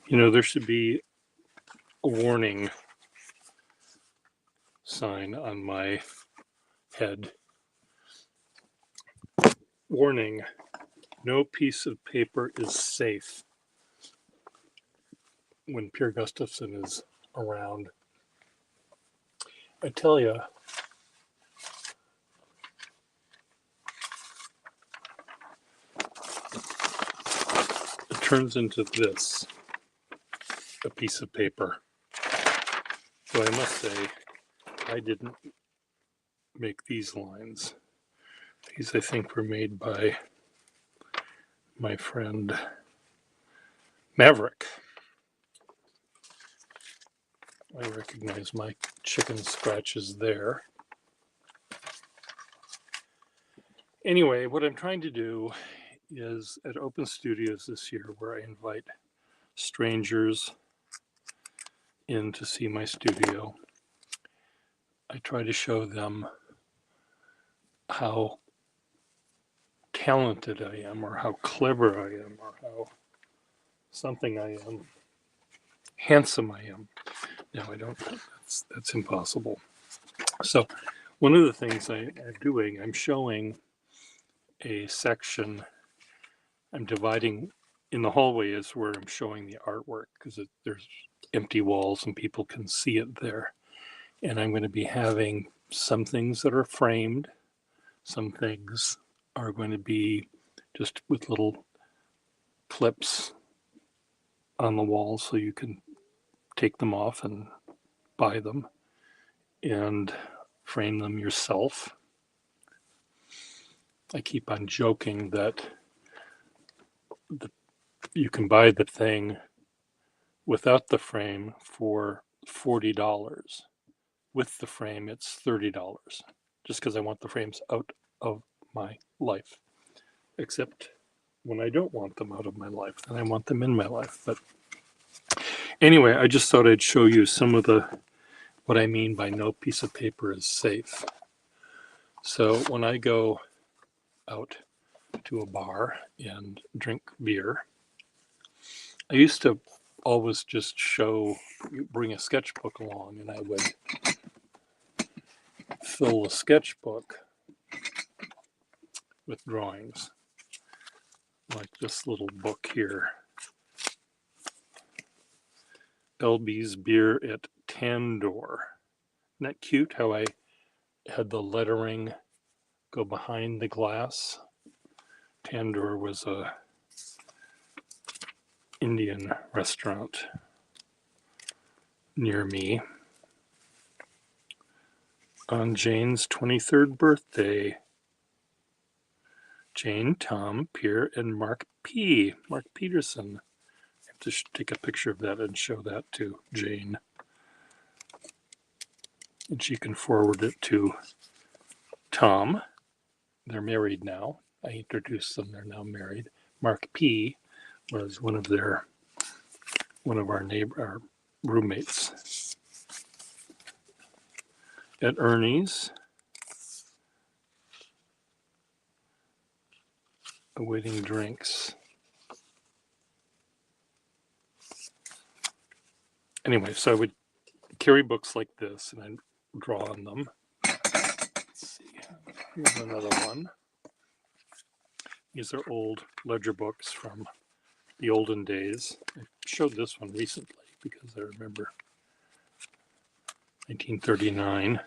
You know, there should be a warning sign on my head. Warning, no piece of paper is safe when Pierre Gustafson is around. I tell you, it turns into this, a piece of paper. So I must say, I didn't make these lines. These, I think, were made by my friend Maverick. I recognize my chicken scratches there. Anyway, what I'm trying to do is at Open Studios this year, where I invite strangers in to see my studio, I try to show them how talented I am, or how clever I am, or how something I am, handsome I am. No, I don't. That's impossible. So one of the things I'm doing, I'm showing a section. I'm dividing in the hallway is where I'm showing the artwork, because there's empty walls and people can see it there. And I'm going to be having some things that are framed. Some things are going to be just with little clips on the wall so you can take them off and buy them and frame them yourself. I keep on joking that you can buy the thing without the frame for $40. With the frame, it's $30, just because I want the frames out of my life. Except when I don't want them out of my life, then I want them in my life. But anyway, I just thought I'd show you some of what I mean by no piece of paper is safe. So when I go out to a bar and drink beer, I used to always just bring a sketchbook along, and I would fill the sketchbook with drawings, like this little book here. LB's Beer at Tandor. Isn't that cute how I had the lettering go behind the glass? Tandor was a Indian restaurant near me on Jane's 23rd birthday. Jane, Tom, Pierre, and Mark P. Mark Peterson. I have to take a picture of that and show that to Jane. And she can forward it to Tom. They're married now. I introduced them. They're now married. Mark P. was one of our roommates at Ernie's, awaiting drinks. Anyway, so I would carry books like this and I'd draw on them. Let's see, here's another one. These are old ledger books from the olden days. I showed this one recently because I remember 1939.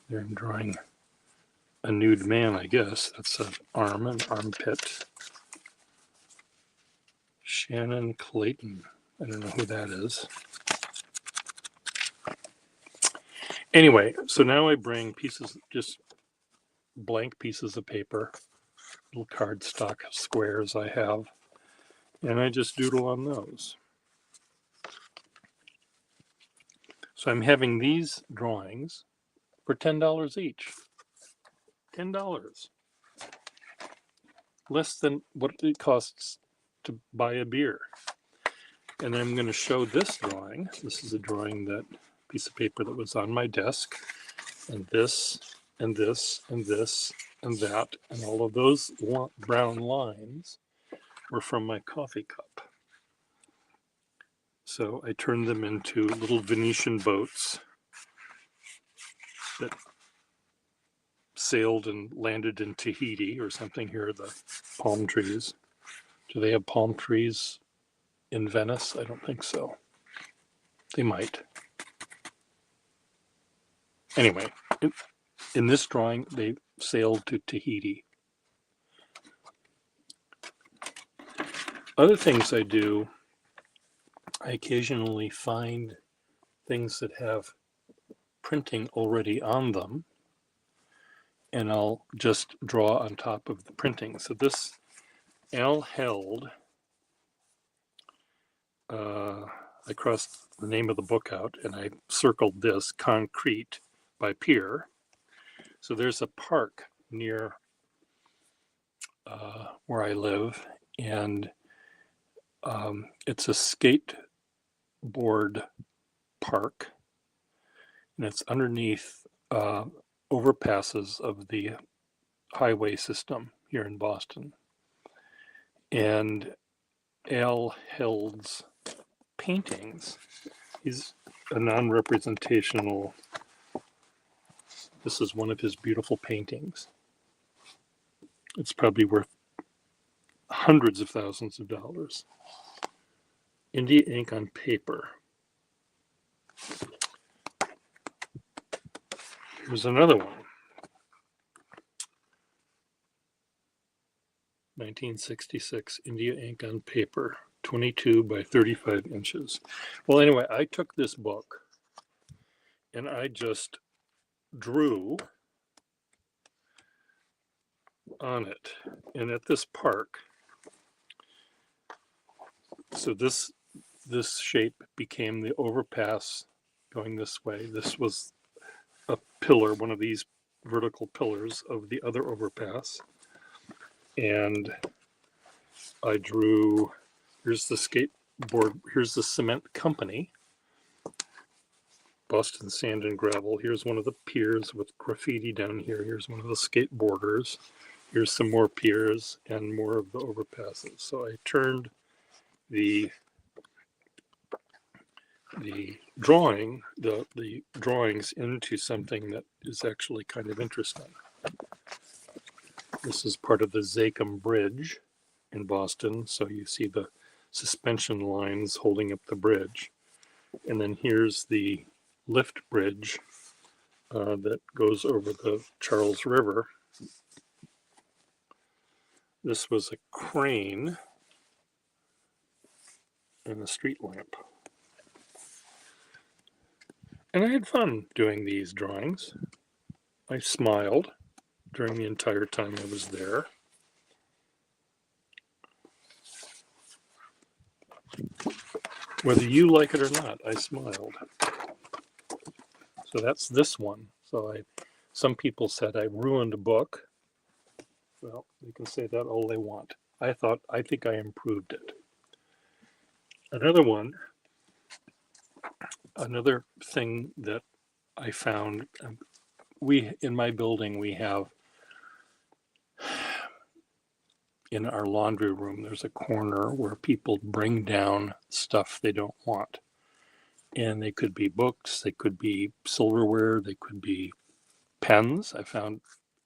There I'm drawing a nude man, I guess. That's an arm, an armpit. Shannon Clayton. I don't know who that is. Anyway, so now I bring pieces, just blank pieces of paper, little cardstock squares I have, and I just doodle on those. So I'm having these drawings for $10 each. $10. Less than what it costs to buy a beer. And I'm going to show this drawing. This is a drawing, that piece of paper that was on my desk, and this, and this, and this, and that, and all of those brown lines were from my coffee cup. So I turned them into little Venetian boats that sailed and landed in Tahiti or something. Here are the palm trees. Do they have palm trees in Venice? I don't think so. They might. Anyway, in this drawing, they sailed to Tahiti. Other things I do, I occasionally find things that have printing already on them, and I'll just draw on top of the printing. So this Al held, I crossed the name of the book out and I circled this, Concrete by Pier. So there's a park near where I live, and it's a skateboard park, and it's underneath overpasses of the highway system here in Boston. And Al Held's paintings, he's a non-representational, this is one of his beautiful paintings. It's probably worth hundreds of thousands of dollars. India ink on paper. Here's another one. 1966, India ink on paper, 22 by 35 inches. Well, anyway, I took this book and I just drew on it. And at this park, so this shape became the overpass going this way. This was a pillar, one of these vertical pillars of the other overpass. And I drew, here's the skateboard, here's the cement company, Boston Sand and Gravel. Here's one of the piers with graffiti down here. Here's one of the skateboarders. Here's some more piers and more of the overpasses. So I turned the drawings into something that is actually kind of interesting. This is part of the Zakim Bridge in Boston. So you see the suspension lines holding up the bridge. And then here's the lift bridge that goes over the Charles River. This was a crane and a street lamp. And I had fun doing these drawings. I smiled during the entire time I was there. Whether you like it or not, I smiled. So that's this one. So some people said I ruined a book. Well, they can say that all they want. I think I improved it. Another thing that I found, in my building, we have, in our laundry room, there's a corner where people bring down stuff they don't want. And they could be books, they could be silverware, they could be pens. I found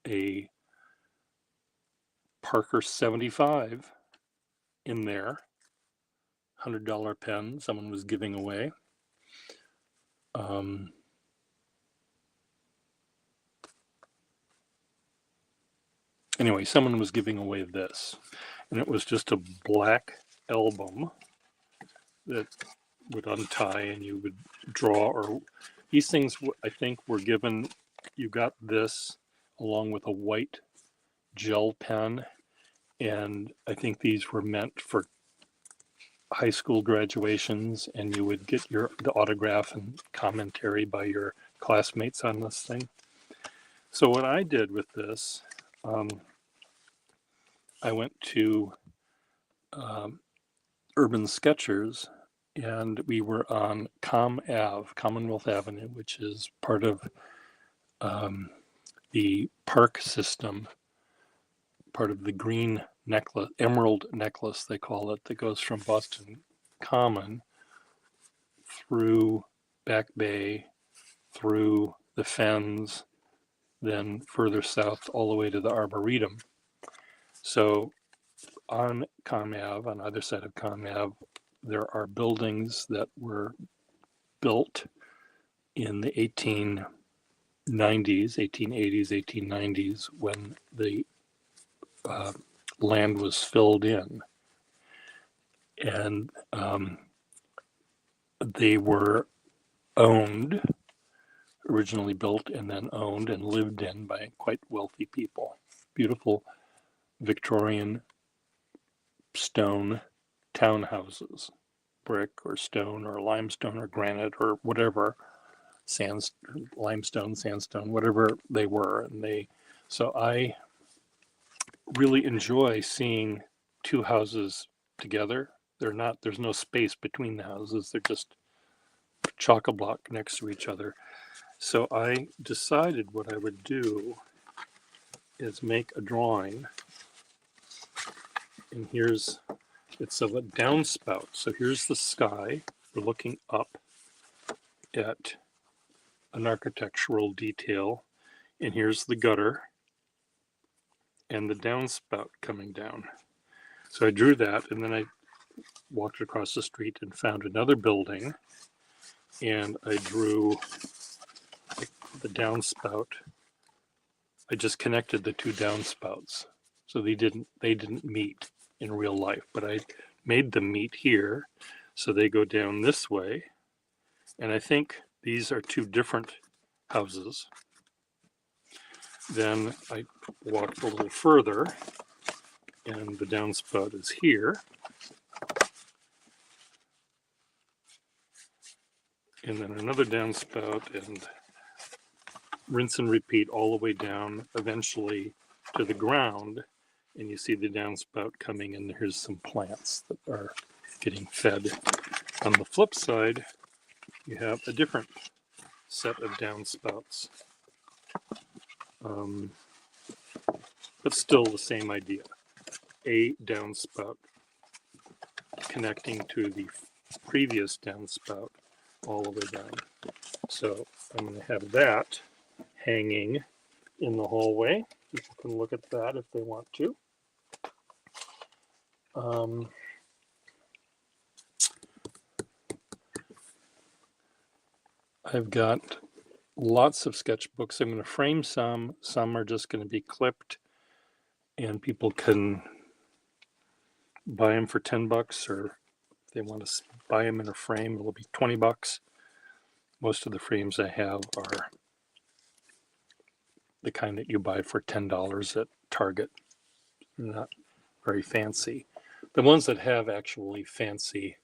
a Parker 75 in there, $100 pen someone was giving away. Anyway, someone was giving away this, and it was just a black album that would untie and you would draw, or these things I think were given, you got this along with a white gel pen, and I think these were meant for high school graduations, and you would get the autograph and commentary by your classmates on this thing. So what I did with this, I went to Urban Sketchers, and we were on Commonwealth Avenue, which is part of the park system part of the green necklace, emerald necklace, they call it, that goes from Boston Common through Back Bay, through the Fens, then further south all the way to the Arboretum. So on Com Ave, on either side of Com Ave, there are buildings that were built in the 1890s, 1880s, 1890s, when the land was filled in. And they were owned, originally built and then owned and lived in by quite wealthy people. Beautiful Victorian stone townhouses, brick or stone or limestone or granite or whatever, limestone, sandstone, whatever they were. So I really enjoy seeing two houses together. There's no space between the houses. They're just chock-a-block next to each other. So I decided what I would do is make a drawing. And it's of a downspout. So here's the sky. We're looking up at an architectural detail. And here's the gutter and the downspout coming down. So I drew that, and then I walked across the street and found another building, and I drew the downspout. I just connected the two downspouts, so they didn't meet in real life, but I made them meet here, so they go down this way, and I think these are two different houses. Then I walked a little further, and the downspout is here. And then another downspout, and rinse and repeat all the way down, eventually to the ground. And you see the downspout coming, and here's some plants that are getting fed. On the flip side, you have a different set of downspouts. But still the same idea. A downspout connecting to the previous downspout all the way down. So I'm going to have that hanging in the hallway. People can look at that if they want to. I've got lots of sketchbooks. I'm going to frame some. Some are just going to be clipped, and people can buy them for $10, or if they want to buy them in a frame, it'll be $20. Most of the frames I have are the kind that you buy for $10 at Target. Not very fancy. The ones that have actually fancy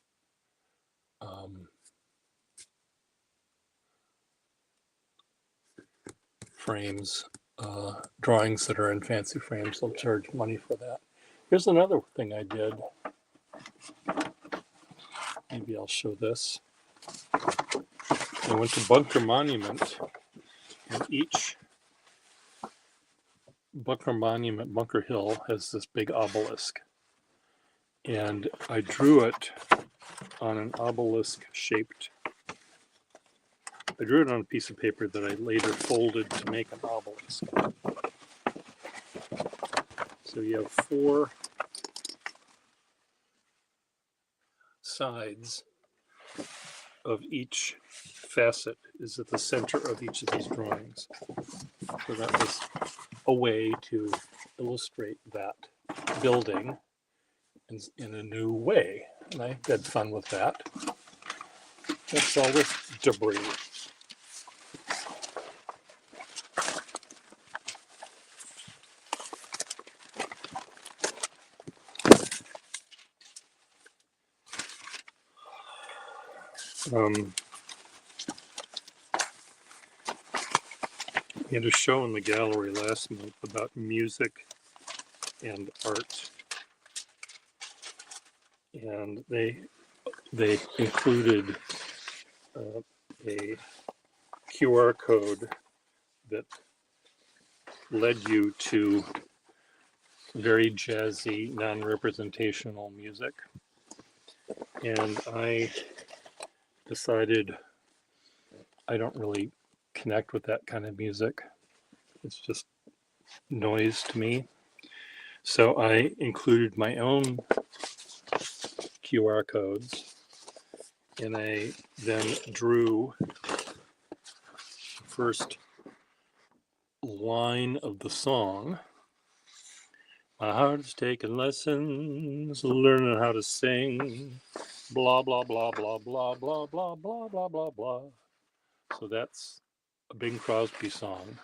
frames, drawings that are in fancy frames, they'll charge money for that. Here's another thing I did. Maybe I'll show this. I went to Bunker Monument, and each Bunker Monument, Bunker Hill, has this big obelisk. And I drew it on an obelisk-shaped, I drew it on a piece of paper that I later folded to make an obelisk. So you have 4 sides of each facet is at the center of each of these drawings. So that was a way to illustrate that building in a new way. And I had fun with that. That's all this debris. We had a show in the gallery last month about music and art, and they included a QR code that led you to very jazzy, non-representational music. And I decided I don't really connect with that kind of music. It's just noise to me. So I included my own QR codes, and I then drew the first line of the song. My heart is taking lessons, learning how to sing, blah, blah, blah, blah, blah, blah, blah, blah, blah, blah, blah. So that's a Bing Crosby song.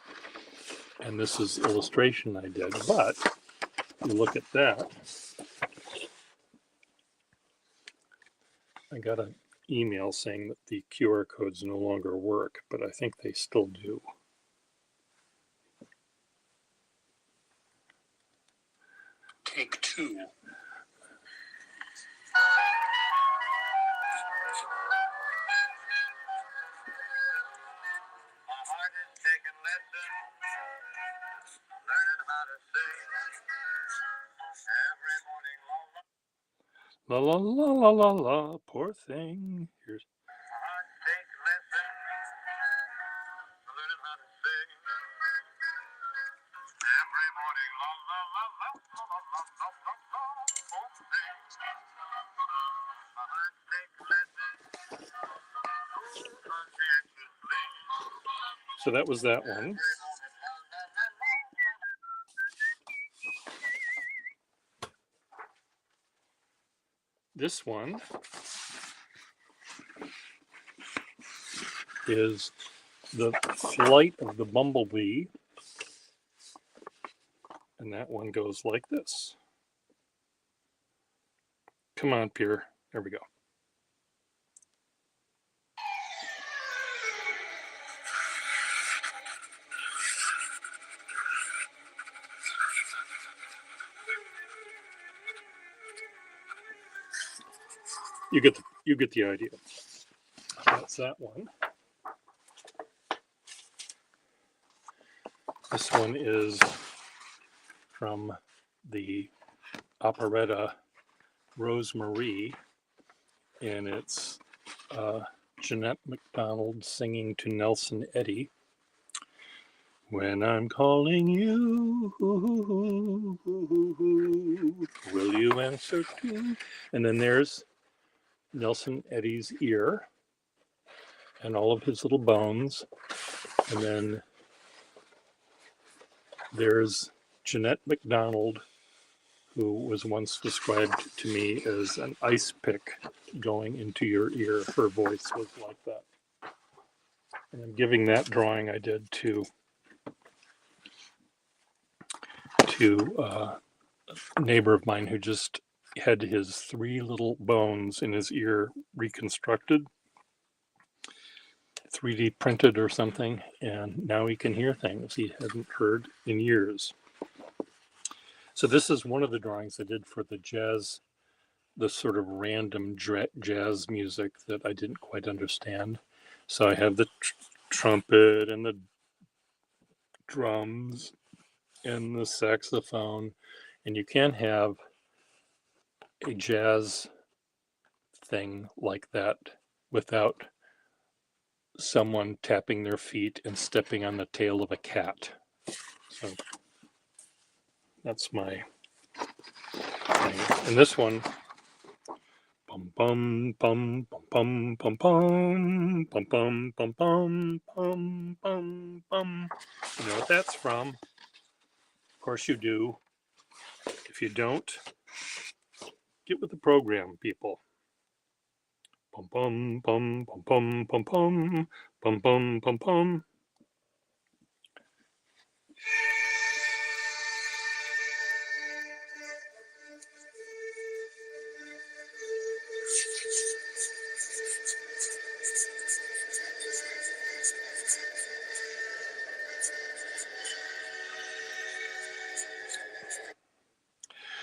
And this is illustration I did. But you look at that, I got an email saying that the QR codes no longer work, but I think they still do. Take two. La la la la la la, poor thing. Here's so that was that one. This one is the flight of the bumblebee, and that one goes like this. Come on, Pierre. There we go. You get the idea. That's that one. This one is from the operetta Rosemarie, and it's Jeanette MacDonald singing to Nelson Eddy. When I'm calling you, will you answer too? And then there's Nelson Eddy's ear and all of his little bones. And then there's Jeanette MacDonald, who was once described to me as an ice pick going into your ear. Her voice was like that. And I'm giving that drawing I did to a neighbor of mine who just had his three little bones in his ear reconstructed, 3D printed or something, and now he can hear things he hadn't heard in years. So this is one of the drawings I did for the jazz, the sort of random jazz music that I didn't quite understand. So I have the trumpet and the drums and the saxophone, and you can't have a jazz thing like that without someone tapping their feet and stepping on the tail of a cat. So that's my thing. And this one, bum bum bum bum bum bum bum bum bum bum bum bum bum. You know what that's from? Of course you do. If you don't, get with the program, people. Bum bum bum bum bum bum bum bum bum bum bum.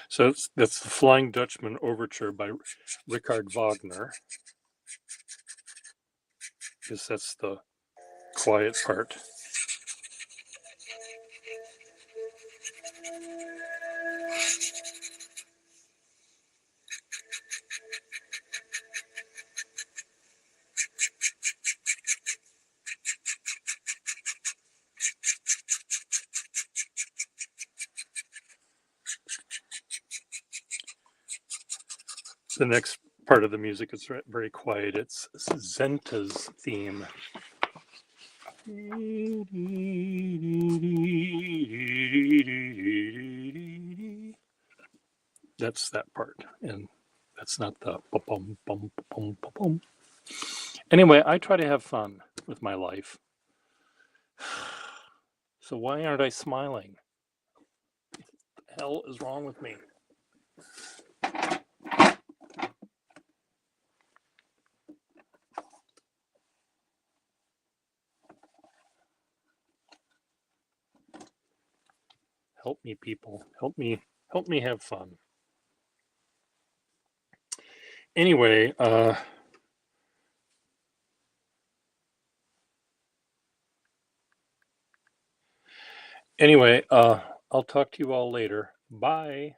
So that's the Flying Dutchman Overture by Richard Wagner, because that's the quiet part. The next part of the music is very quiet. It's Zenta's theme. That's that part, and that's not the bum bum bum bum bum. Anyway, I try to have fun with my life. So why aren't I smiling? What the hell is wrong with me? Help me, people. Help me have fun. Anyway, I'll talk to you all later. Bye.